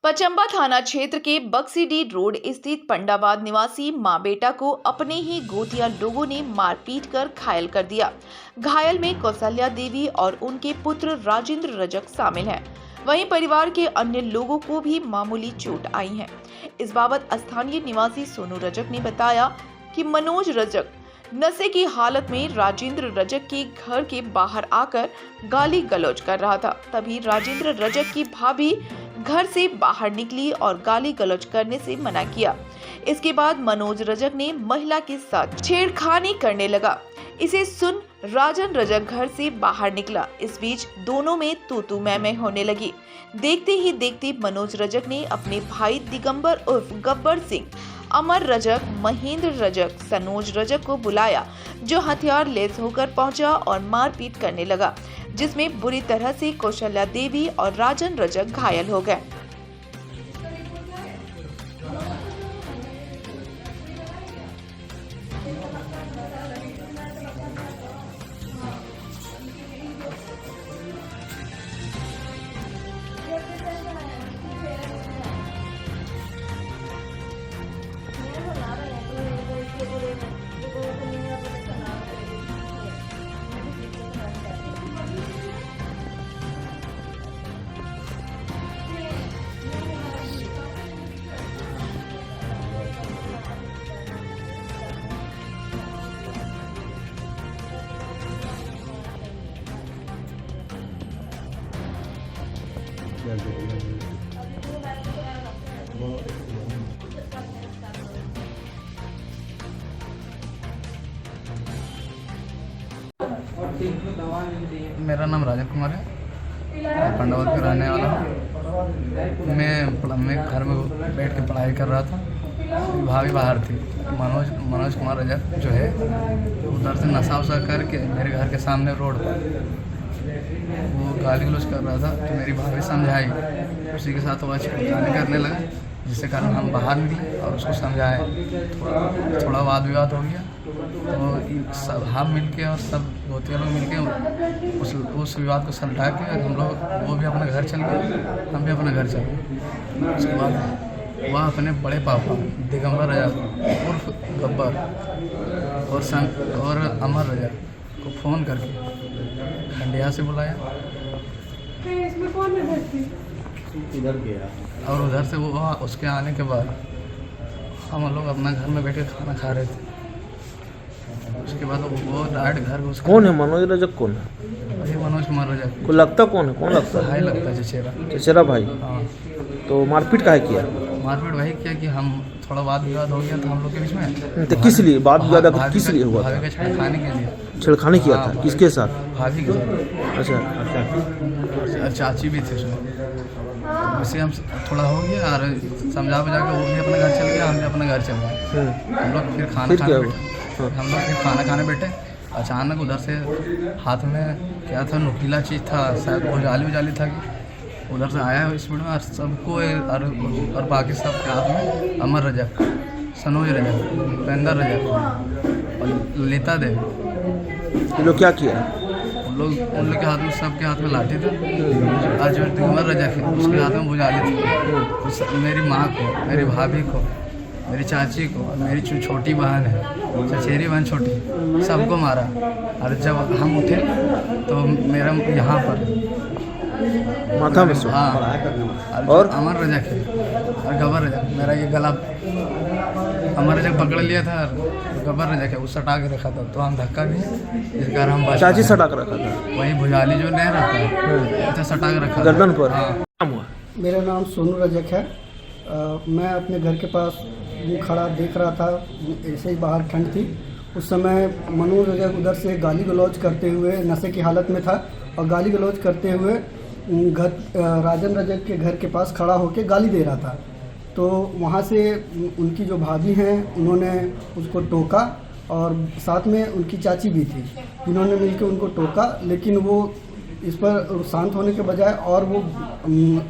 पचंबा थाना क्षेत्र के बक्सीडीह रोड स्थित पंडाबाद निवासी मां बेटा को अपने ही गोतिया लोगों ने मारपीट कर घायल कर दिया। घायल में कौशल्या देवी और उनके पुत्र राजेंद्र रजक शामिल हैं। वहीं परिवार के अन्य लोगों को भी मामूली चोट आई है। इस बाबत स्थानीय निवासी सोनू रजक ने बताया कि मनोज रजक नशे की हालत में राजेंद्र रजक के घर के बाहर आकर गाली गलौज कर रहा था। तभी राजेंद्र रजक की भाभी घर से बाहर निकली और गाली गलौज करने से मना किया। इसके बाद मनोज रजक ने महिला के साथ छेड़खानी करने लगा। इसे सुन राजन रजक घर से बाहर निकला। इस बीच दोनों में तू मैं होने लगी। देखते ही देखते मनोज रजक ने अपने भाई दिगंबर उर्फ गब्बर सिंह, अमर रजक, महेंद्र रजक, सनोज रजक को बुलाया, जो हथियार लेस होकर पहुंचा और मारपीट करने लगा, जिसमें बुरी तरह से कौशल्या देवी और राजन रजक घायल हो गए। मेरा नाम राजन कुमार है, मैं पंडाबाद का रहने वाला हूँ। मैं घर में बैठ के पढ़ाई कर रहा था। भाभी बाहर थी। मनोज कुमार रजक जो है उधर से नशा वशा करके मेरे घर के सामने रोड पर वो गाली गलौज कर रहा था। तो मेरी भाभी समझाई, उसी के साथ वो छेड़खानी करने लगा, जिससे कारण हम बाहर निकले और उसको समझाए। थोड़ा वाद विवाद हो गया, तो सब हम मिलके और सब गोतिया लोग मिलके उस विवाद को सुलझा के हम लोग, वो भी अपना घर चल गए, हम भी अपना घर चल गए। उसके बाद वह अपने बड़े पापा दिगंबर रजक उर्फ गब्बर और अमर रजक को फ़ोन करके खंडिया से बुलाया और उधर से वो उसके आने के बाद हम लोग अपना घर में बैठ के खाना खा रहे थे। उसके बाद वो डायरेक्ट घर घुस। कौन है मनोज रजक? कौन है? वही मनोज कुमार रजक को लगता कौन है? कौन लगता है? भाई लगता है, चचेरा भाई। हाँ। तो मारपीट काहे किया? मारपीट वही किया कि हम थोड़ा वाद विवाद हो गया था हम लोग के बीच में। तो किस लिए वाद विवाद किस लिए हुआ? भाभी का छेड़खानी के लिए। छेड़खानी किया था? किसके साथ? भाभी के साथ। अच्छा। चाची भी थी उसमें। वैसे हम थोड़ा हो गया और समझा बुझा के वो भी अपने घर चल गया, हम भी अपने घर चल गए। हम लोग फिर खाना खाने बैठे। अचानक उधर से हाथ में क्या था, नुकीला चीज़ था, शायद वो जाली था कि उधर से आया स्पीड में और सबको और बाकी सब के हाथ में अमर रजक, सनोज रजक, पेंदर रजक और लीता देवी। ये लोग क्या किया? उन लोग के हाथ में, सबके हाथ में लाठी था। और जो दिगंबर रजक है उसके हाथ में बुझाली थी। मेरी माँ को, मेरी भाभी को, मेरी चाची को और मेरी छोटी बहन है, चचेरी बहन छोटी, सबको मारा। और जब हम उठे तो मेरा यहाँ पर माथा में। हाँ। और अमर रजक है और गब्बर रजक, मेरा ये गला अमर रजक पकड़ लिया था और गब्बर रजक है वो सटा के रखा था। तो हम धक्का भी, इस कारण हम बच। चाची सटा के रखा था? वही भुजाली जो नहीं रखा है, अच्छा सटा के रखा गर्दन पर। हाँ। मेरा नाम सोनू रजक है। मैं अपने घर के पास खड़ा देख रहा था, ऐसे ही बाहर ठंड थी। उस समय मनोज रजक उधर से गाली गलौज करते हुए, नशे की हालत में था और गाली गलौज करते हुए राजन रजक के घर के पास खड़ा होकर गाली दे रहा था। तो वहाँ से उनकी जो भाभी हैं उन्होंने उसको टोका और साथ में उनकी चाची भी थी, जिन्होंने मिलकर उनको टोका। लेकिन वो इस पर शांत होने के बजाय और वो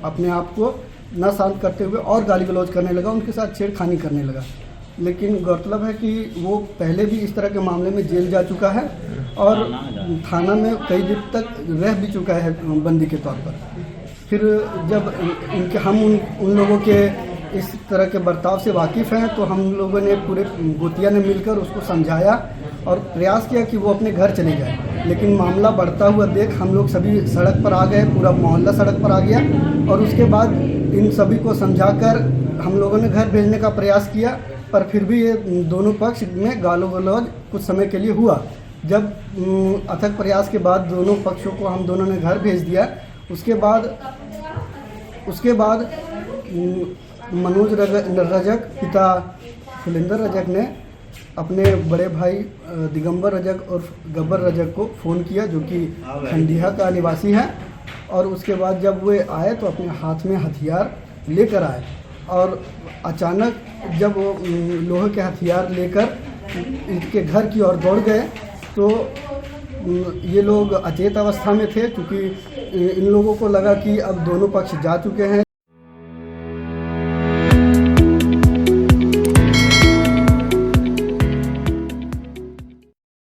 अपने आप को न शांत करते हुए और गाली गलौज करने लगा, उनके साथ छेड़खानी करने लगा। लेकिन गौरतलब है कि वो पहले भी इस तरह के मामले में जेल जा चुका है और थाना में कई दिन तक रह भी चुका है बंदी के तौर पर। फिर जब इनके हम उन लोगों के इस तरह के बर्ताव से वाकिफ़ हैं, तो हम लोगों ने पूरे गोतिया ने मिलकर उसको समझाया और प्रयास किया कि वो अपने घर चले जाए। लेकिन मामला बढ़ता हुआ देख हम लोग सभी सड़क पर आ गए, पूरा मोहल्ला सड़क पर आ गया और उसके बाद इन सभी को समझाकर हम लोगों ने घर भेजने का प्रयास किया, पर फिर भी ये दोनों पक्ष में गालो गलौज कुछ समय के लिए हुआ। जब अथक प्रयास के बाद दोनों पक्षों को हम दोनों ने घर भेज दिया। उसके बाद मनोज रजक पिता फुलेंदर रजक ने अपने बड़े भाई दिगंबर रजक और गब्बर रजक को फ़ोन किया, जो कि खंडिया का निवासी है। और उसके बाद जब वे आए तो अपने हाथ में हथियार लेकर आए और अचानक जब वो लोहे के हथियार लेकर इनके घर की ओर दौड़ गए तो ये लोग अचेत अवस्था में थे, क्योंकि इन लोगों को लगा कि अब दोनों पक्ष जा चुके हैं।